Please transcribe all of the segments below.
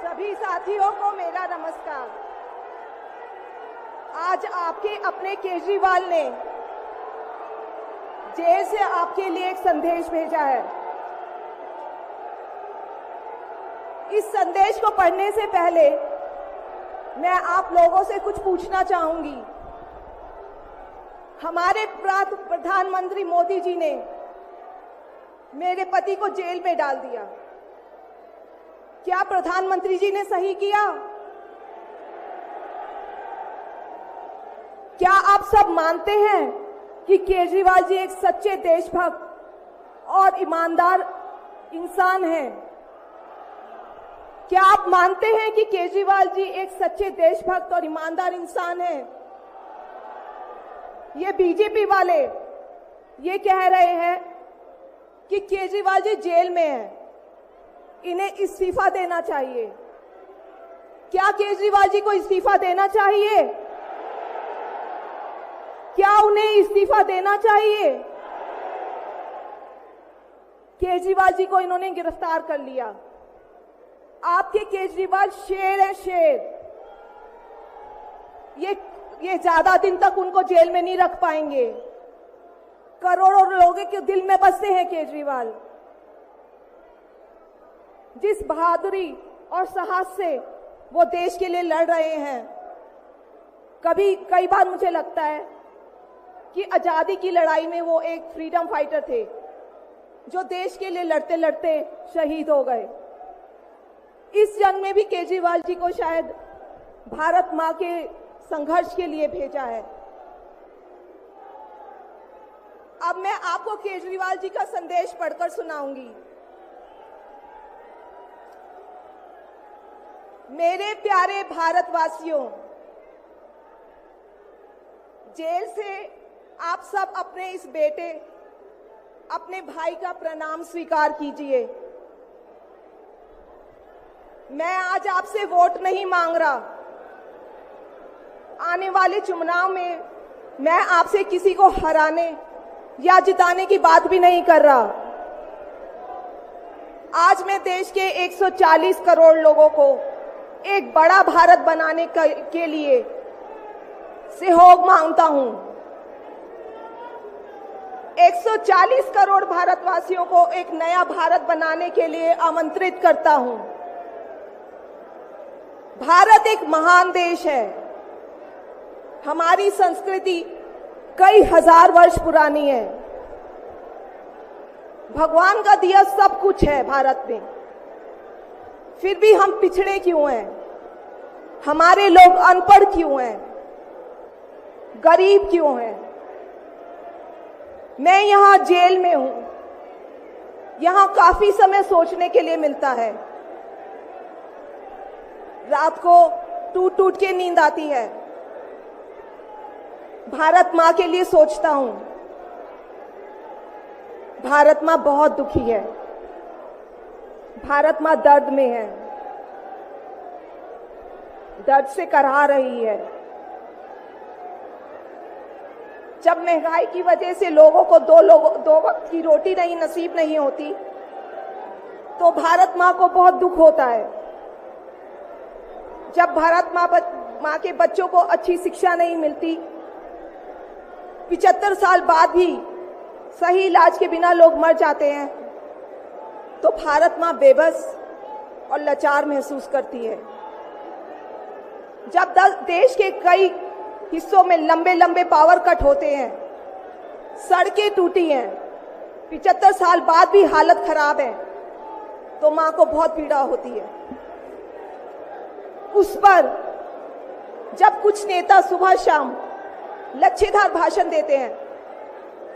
सभी साथियों को मेरा नमस्कार। आज आपके अपने केजरीवाल ने जेल से आपके लिए एक संदेश भेजा है। इस संदेश को पढ़ने से पहले मैं आप लोगों से कुछ पूछना चाहूंगी। हमारे प्रधानमंत्री मोदी जी ने मेरे पति को जेल में डाल दिया। क्या प्रधानमंत्री जी ने सही किया? क्या आप सब मानते हैं कि केजरीवाल जी एक सच्चे देशभक्त और ईमानदार इंसान हैं? क्या आप मानते हैं कि केजरीवाल जी एक सच्चे देशभक्त और ईमानदार इंसान हैं? ये बीजेपी वाले ये कह रहे हैं कि केजरीवाल जी जेल में हैं, इन्हें इस्तीफा देना चाहिए। क्या केजरीवाल जी को इस्तीफा देना चाहिए? क्या उन्हें इस्तीफा देना चाहिए? केजरीवाल जी को इन्होंने गिरफ्तार कर लिया। आपके केजरीवाल शेर है, शेर। ये ज्यादा दिन तक उनको जेल में नहीं रख पाएंगे। करोड़ों लोगों के दिल में बसते हैं केजरीवाल। जिस बहादुरी और साहस से वो देश के लिए लड़ रहे हैं, कई बार मुझे लगता है कि आजादी की लड़ाई में वो एक फ्रीडम फाइटर थे जो देश के लिए लड़ते लड़ते शहीद हो गए। इस जंग में भी केजरीवाल जी को शायद भारत मां के संघर्ष के लिए भेजा है। अब मैं आपको केजरीवाल जी का संदेश पढ़कर सुनाऊंगी। मेरे प्यारे भारतवासियों, जेल से आप सब अपने इस बेटे, अपने भाई का प्रणाम स्वीकार कीजिए। मैं आज आपसे वोट नहीं मांग रहा। आने वाले चुनाव में मैं आपसे किसी को हराने या जिताने की बात भी नहीं कर रहा। आज मैं देश के 140 करोड़ लोगों को एक बड़ा भारत बनाने के लिए सहयोग मांगता हूं। 140 करोड़ भारतवासियों को एक नया भारत बनाने के लिए आमंत्रित करता हूं। भारत एक महान देश है। हमारी संस्कृति कई हजार वर्ष पुरानी है। भगवान का दिया सब कुछ है भारत में, फिर भी हम पिछड़े क्यों हैं? हमारे लोग अनपढ़ क्यों हैं? गरीब क्यों हैं? मैं यहां जेल में हूं। यहां काफी समय सोचने के लिए मिलता है। रात को टूट टूट के नींद आती है। भारत मां के लिए सोचता हूं। भारत मां बहुत दुखी है। भारत मां दर्द में है, दर्द से कराह रही है। जब महंगाई की वजह से लोगों को दो वक्त की रोटी नसीब नहीं होती, तो भारत मां को बहुत दुख होता है। जब भारत मां के बच्चों को अच्छी शिक्षा नहीं मिलती, 75 साल बाद भी सही इलाज के बिना लोग मर जाते हैं, तो भारत मां बेबस और लाचार महसूस करती है। जब देश के कई हिस्सों में लंबे लंबे पावर कट होते हैं, सड़कें टूटी हैं, 75 साल बाद भी हालत खराब है, तो मां को बहुत पीड़ा होती है। उस पर जब कुछ नेता सुबह शाम लच्छेदार भाषण देते हैं,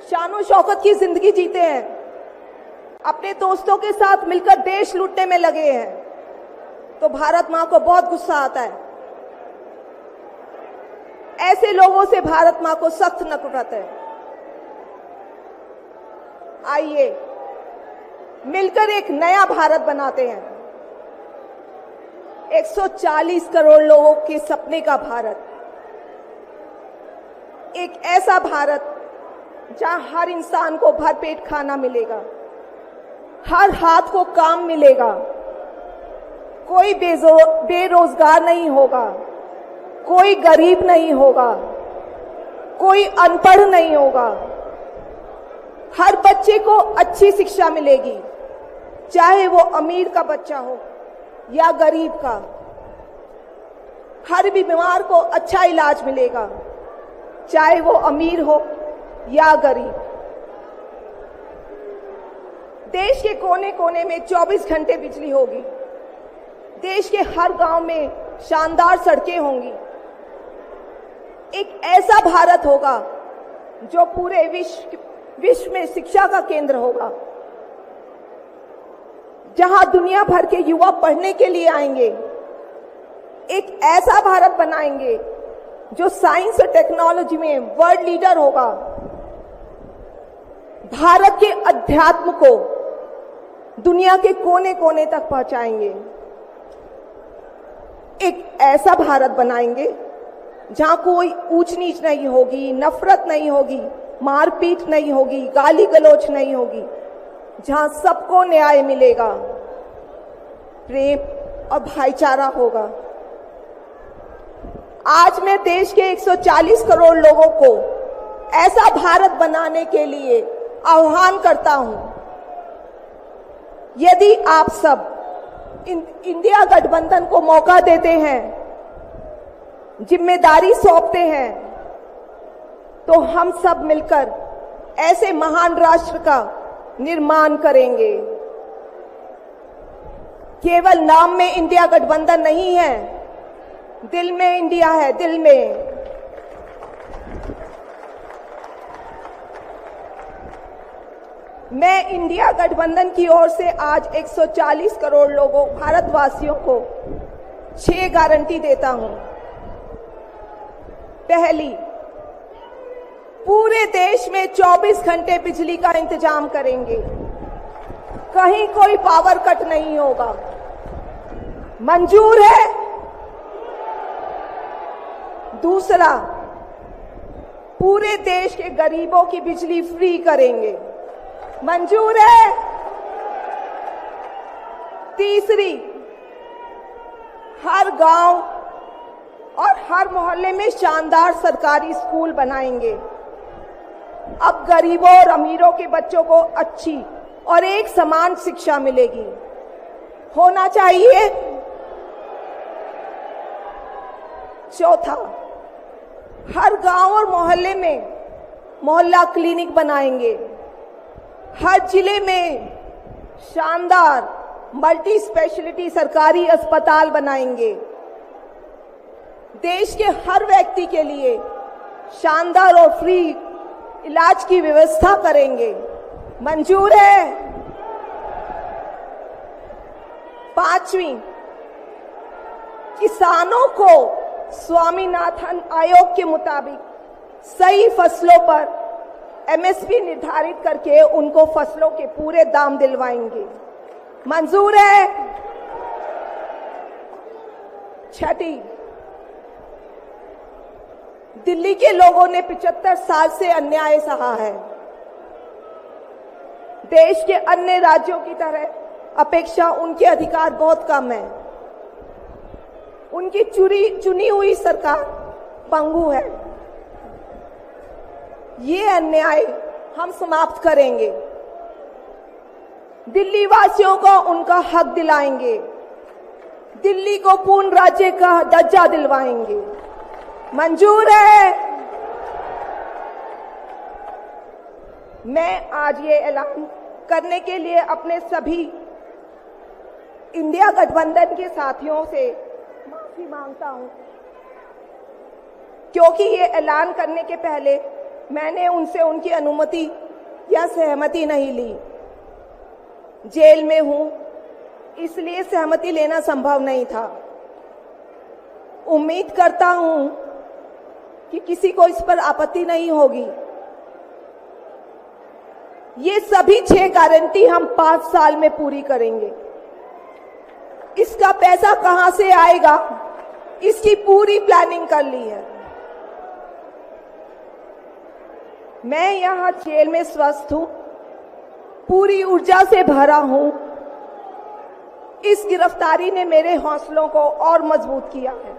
शानो शौकत की जिंदगी जीते हैं, अपने दोस्तों के साथ मिलकर देश लूटने में लगे हैं, तो भारत मां को बहुत गुस्सा आता है। ऐसे लोगों से भारत मां को सख्त नफरत है। आइए मिलकर एक नया भारत बनाते हैं। 140 करोड़ लोगों के सपने का भारत। एक ऐसा भारत जहां हर इंसान को भरपेट खाना मिलेगा, हर हाथ को काम मिलेगा, कोई बेरोजगार नहीं होगा, कोई गरीब नहीं होगा, कोई अनपढ़ नहीं होगा। हर बच्चे को अच्छी शिक्षा मिलेगी, चाहे वो अमीर का बच्चा हो या गरीब का। हर बीमार को अच्छा इलाज मिलेगा, चाहे वो अमीर हो या गरीब। देश के कोने कोने में 24 घंटे बिजली होगी। देश के हर गांव में शानदार सड़कें होंगी। एक ऐसा भारत होगा जो पूरे विश्व में शिक्षा का केंद्र होगा, जहां दुनिया भर के युवा पढ़ने के लिए आएंगे। एक ऐसा भारत बनाएंगे जो साइंस और टेक्नोलॉजी में वर्ल्ड लीडर होगा। भारत के अध्यात्म को दुनिया के कोने कोने तक पहुंचाएंगे। एक ऐसा भारत बनाएंगे जहां कोई ऊंच नीच नहीं होगी, नफरत नहीं होगी, मारपीट नहीं होगी, गाली गलौज नहीं होगी, जहां सबको न्याय मिलेगा, प्रेम और भाईचारा होगा। आज मैं देश के 140 करोड़ लोगों को ऐसा भारत बनाने के लिए आह्वान करता हूं। यदि आप सब इंडिया गठबंधन को मौका देते हैं, जिम्मेदारी सौंपते हैं, तो हम सब मिलकर ऐसे महान राष्ट्र का निर्माण करेंगे। केवल नाम में इंडिया गठबंधन नहीं है, दिल में इंडिया है, दिल में। मैं इंडिया गठबंधन की ओर से आज 140 करोड़ लोगों भारतवासियों को 6 गारंटी देता हूं। पहली, पूरे देश में 24 घंटे बिजली का इंतजाम करेंगे, कहीं कोई पावर कट नहीं होगा। मंजूर है? दूसरा, पूरे देश के गरीबों की बिजली फ्री करेंगे, मंजूर है? तीसरी, हर गांव और हर मोहल्ले में शानदार सरकारी स्कूल बनाएंगे। अब गरीबों और अमीरों के बच्चों को अच्छी और एक समान शिक्षा मिलेगी, होना चाहिए। चौथा, हर गांव और मोहल्ले में मोहल्ला क्लिनिक बनाएंगे। हर जिले में शानदार मल्टी स्पेशलिटी सरकारी अस्पताल बनाएंगे। देश के हर व्यक्ति के लिए शानदार और फ्री इलाज की व्यवस्था करेंगे, मंजूर है? पांचवी, किसानों को स्वामीनाथन आयोग के मुताबिक सही फसलों पर एमएसपी निर्धारित करके उनको फसलों के पूरे दाम दिलवाएंगे, मंजूर है? छठी, दिल्ली के लोगों ने 75 साल से अन्याय सहा है। देश के अन्य राज्यों की तरह अपेक्षा उनके अधिकार बहुत कम है। उनकी चुनी हुई सरकार पंगु है। ये अन्याय हम समाप्त करेंगे। दिल्ली वासियों को उनका हक दिलाएंगे। दिल्ली को पूर्ण राज्य का दर्जा दिलवाएंगे, मंजूर है? मैं आज ये ऐलान करने के लिए अपने सभी इंडिया गठबंधन के साथियों से माफी मांगता हूं, क्योंकि ये ऐलान करने के पहले मैंने उनसे उनकी अनुमति या सहमति नहीं ली। जेल में हूं, इसलिए सहमति लेना संभव नहीं था। उम्मीद करता हूं कि किसी को इस पर आपत्ति नहीं होगी। ये सभी 6 गारंटी हम 5 साल में पूरी करेंगे। इसका पैसा कहां से आएगा, इसकी पूरी प्लानिंग कर ली है। मैं यहां जेल में स्वस्थ हूं, पूरी ऊर्जा से भरा हूं इस गिरफ्तारी ने मेरे हौसलों को और मजबूत किया है।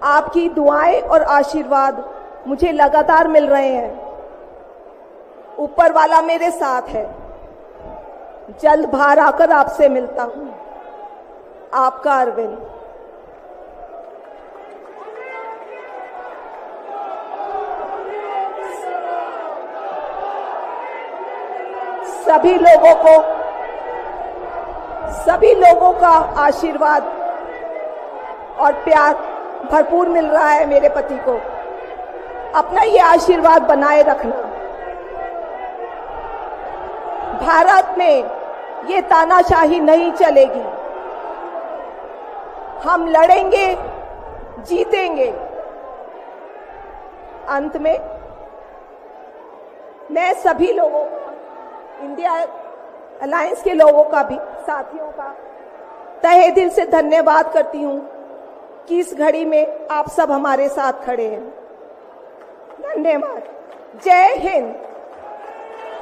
आपकी दुआएं और आशीर्वाद मुझे लगातार मिल रहे हैं। ऊपर वाला मेरे साथ है। जल्द बाहर आकर आपसे मिलता हूं। आपका अरविंद। सभी लोगों का आशीर्वाद और प्यार भरपूर मिल रहा है मेरे पति को। अपना ये आशीर्वाद बनाए रखना। भारत में ये तानाशाही नहीं चलेगी। हम लड़ेंगे, जीतेंगे। अंत में मैं सभी लोगों का, इंडिया अलायंस के लोगों का भी, साथियों का तहे दिल से धन्यवाद करती हूं कि इस घड़ी में आप सब हमारे साथ खड़े हैं। धन्यवाद। जय हिंद।